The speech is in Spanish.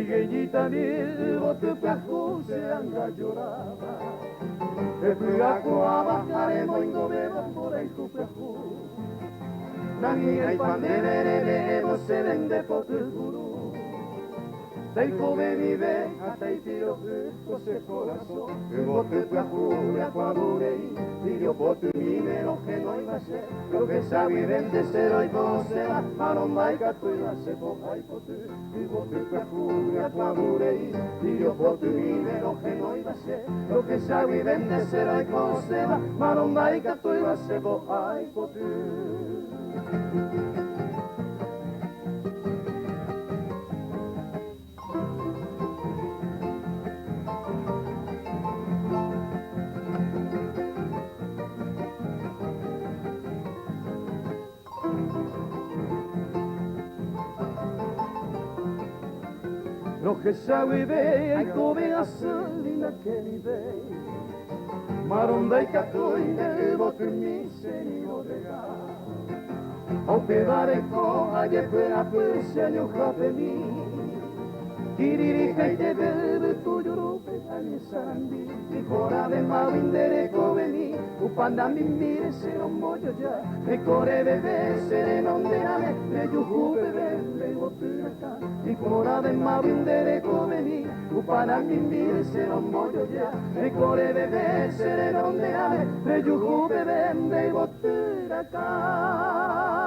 Trigueñita ni bote peajo se anga lloraba. E peajo a bajaremos en gobierno por el peajo. Nani el pan de veremos se vende por el gurú. Del joven y ve hasta el tiro José corazón. El bote peajo de Acuadurey. Y yo por tu dinero que no iba a ser. Lo que sabe vende cero y se va. Maromba y gato y la cepo hay pote. Y bote peajo de Acuadurey. Y yo por tu dinero que no iba a ser. Lo que sabe vende cero y se va. Maromba y gato y la cepo hay pote. Lo que sabe ve, hay come gasolina que vive. Maronda y catoy del bote mi señor regal. O pedare coja y espera pues año jape mi. Kiririja y te bebe tu llorope añe sarandi. Y cora de mawindere coveni. Upanda mi mire se lo mollo ya. Me core bebé sereno de ame. Me yuju bebé le bote acá. Y cora de mawindere coveni. Upanda mi mire se lo mollo ya. Me core bebé sereno de ame. Me yuju bebé le bote acá.